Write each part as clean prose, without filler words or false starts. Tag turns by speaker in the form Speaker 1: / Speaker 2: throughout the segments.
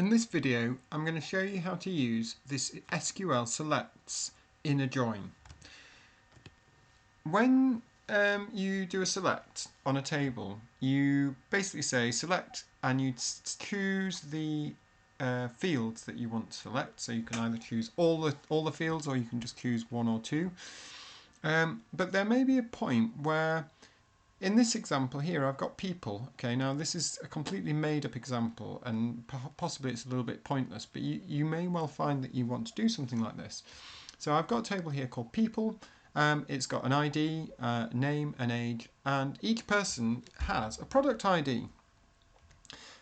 Speaker 1: In this video, I'm going to show you how to use this SQL selects in a join. When you do a select on a table, you basically say select and you choose the fields that you want to select. So you can either choose all the fields or you can just choose one or two. But there may be a point where in this example here, I've got people. Okay, now this is a completely made up example and possibly it's a little bit pointless, but you may well find that you want to do something like this. So I've got a table here called people. It's got an ID, name, an age, and each person has a product ID.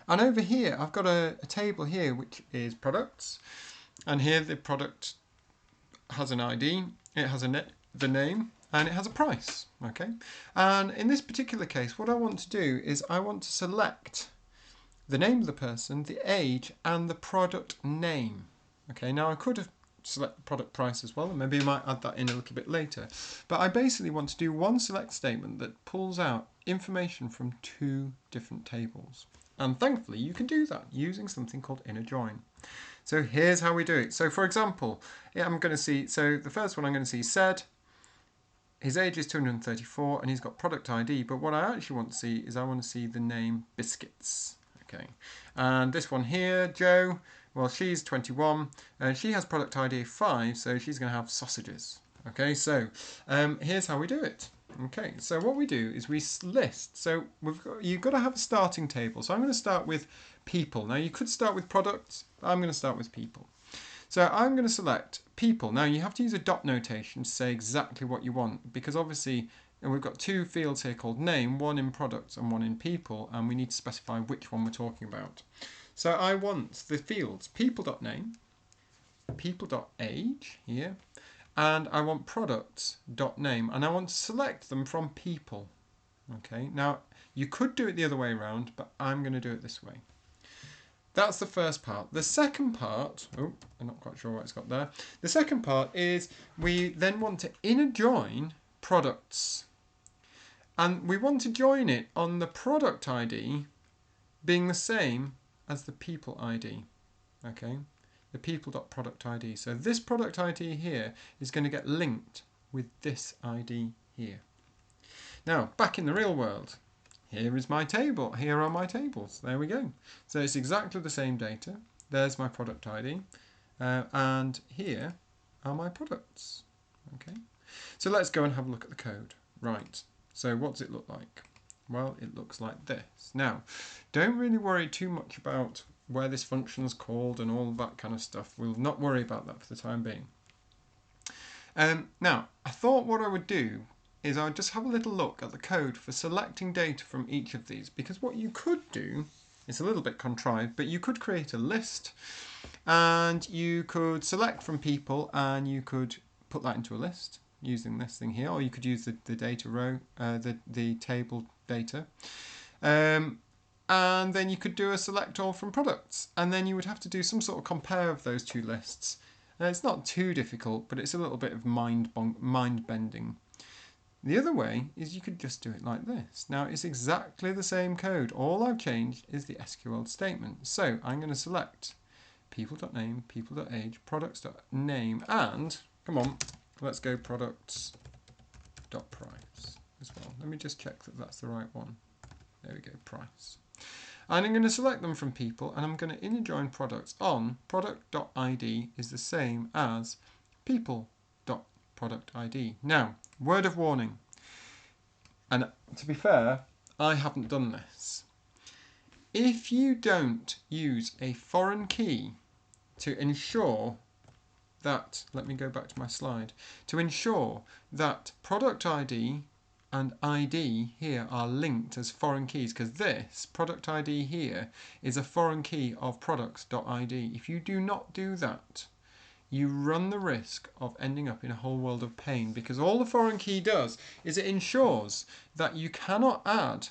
Speaker 1: And over here, I've got a table here which is products. And here the product has an ID, it has the name, and it has a price. Okay, and in this particular case, what I want to do is I want to select the name of the person, the age, and the product name. Okay, now I could have select the product price as well, and maybe I might add that in a little bit later. But I basically want to do one select statement that pulls out information from two different tables. And thankfully, you can do that using something called inner join. So here's how we do it. So for example, I'm going to see, so the first one I'm going to see said, his age is 234 and he's got product ID, but what I actually want to see is I want to see the name biscuits. Okay, and this one here, Joe, well, she's 21 and she has product ID 5, so she's going to have sausages. Okay, so here's how we do it. Okay, so what we do is we list. So you've got to have a starting table. So I'm going to start with people. Now you could start with products, but I'm going to start with people. So I'm going to select people. Now you have to use a dot notation to say exactly what you want, because obviously we've got two fields here called name, one in products and one in people, and we need to specify which one we're talking about. So I want the fields people.name, people.age here, and I want products.name, and I want to select them from people. Okay, now you could do it the other way around, but I'm going to do it this way. That's the first part. The second part, oh, I'm not quite sure what it's got there. The second part is we then want to inner join products. And we want to join it on the product ID being the same as the people ID. Okay, the people.product ID. So this product ID here is going to get linked with this ID here. Now, back in the real world, here is my table. Here are my tables. There we go. So it's exactly the same data. There's my product ID. And here are my products. Okay. So let's go and have a look at the code. Right. So what does it look like? Well, it looks like this. Now, don't really worry too much about where this function is called and all that kind of stuff. We'll not worry about that for the time being. Now, I thought what I would do is I would just have a little look at the code for selecting data from each of these, because what you could do, it's a little bit contrived, but you could create a list and you could select from people and you could put that into a list using this thing here, or you could use the data row, the table data. And then you could do a select all from products, and then you would have to do some sort of compare of those two lists. It's not too difficult, but it's a little bit of mind bending. The other way is you could just do it like this. Now it's exactly the same code. All I've changed is the SQL statement. So I'm going to select people.name, people.age, products.name, and come on, let's go products.price as well. Let me just check that that's the right one. There we go, price. And I'm going to select them from people, and I'm going to inner join products on product.id is the same as people.productID. Now, word of warning, and to be fair, I haven't done this. If you don't use a foreign key to ensure that, let me go back to my slide, to ensure that product ID and ID here are linked as foreign keys, because this product ID here is a foreign key of products.id. If you do not do that, you run the risk of ending up in a whole world of pain, because all the foreign key does is it ensures that you cannot add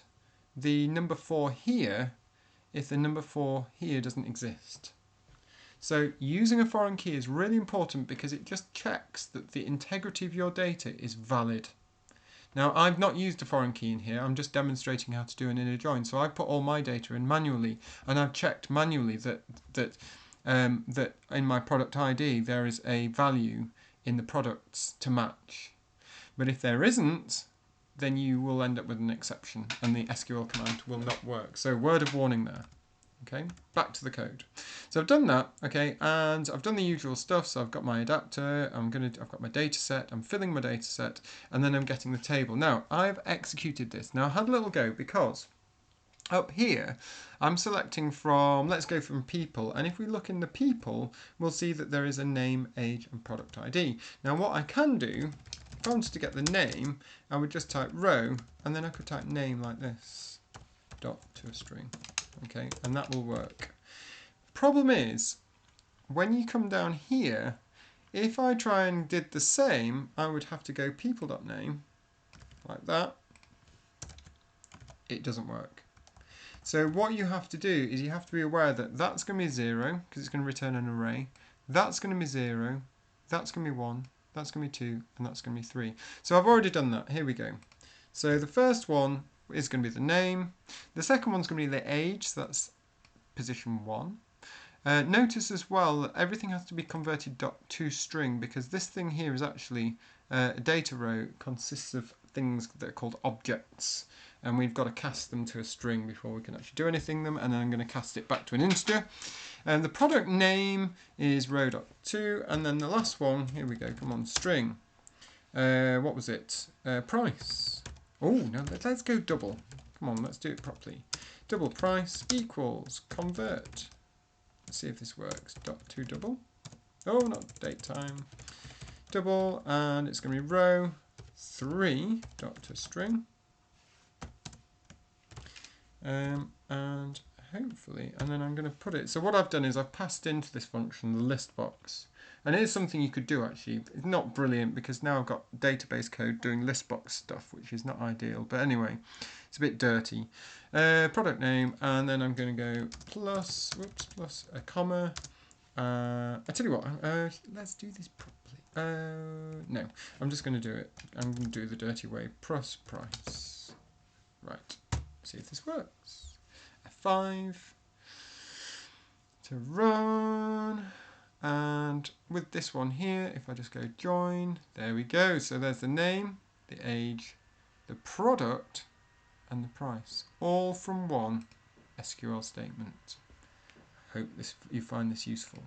Speaker 1: the number 4 here if the number 4 here doesn't exist. So using a foreign key is really important because it just checks that the integrity of your data is valid. Now, I've not used a foreign key in here. I'm just demonstrating how to do an inner join. So I put all my data in manually, and I've checked manually that in my product ID there is a value in the products to match. But if there isn't, then you will end up with an exception, and the SQL command will not work. So word of warning there. Okay, back to the code. So I've done that, okay, and I've done the usual stuff. So I've got my adapter, I've got my data set, I'm filling my data set, and then I'm getting the table. Now, I've executed this. Now, I had a little go because up here, I'm selecting from, let's go from people, and if we look in the people, we'll see that there is a name, age, and product ID. Now, what I can do, if I wanted to get the name, I would just type row, and then I could type name like this, dot to a string. Okay, and that will work. Problem is, when you come down here, if I try and did the same, I would have to go people.name, like that. It doesn't work. So what you have to do is you have to be aware that that's going to be 0, because it's going to return an array. That's going to be 0, that's going to be 1, that's going to be 2, and that's going to be 3. So I've already done that. Here we go. So the first one is going to be the name. The second one's going to be the age, so that's position 1. Notice as well that everything has to be converted to string, because this thing here is actually a data row consists of things that are called objects, and we've got to cast them to a string before we can actually do anything with them, and then I'm going to cast it back to an integer. And the product name is row.to, and then the last one, here we go, come on, string. What was it? Price. Oh, no, let's go double. Come on, let's do it properly. Double price equals convert. Let's see if this works. .to double. Oh, not date time. Double, and it's going to be row 3 dot to string. And hopefully, and then I'm going to put it. So what I've done is I've passed into this function the list box. And it is something you could do actually. It's not brilliant because now I've got database code doing list box stuff, which is not ideal. But anyway, it's a bit dirty. Product name, and then I'm going to go plus a comma. I tell you what, let's do this properly. No, I'm just going to do it. I'm going to do the dirty way. Plus price. Right. See if this works. F5 to run. And with this one here, if I just go join, there we go. So there's the name, the age, the product, and the price, all from one SQL statement. Hope you find this useful.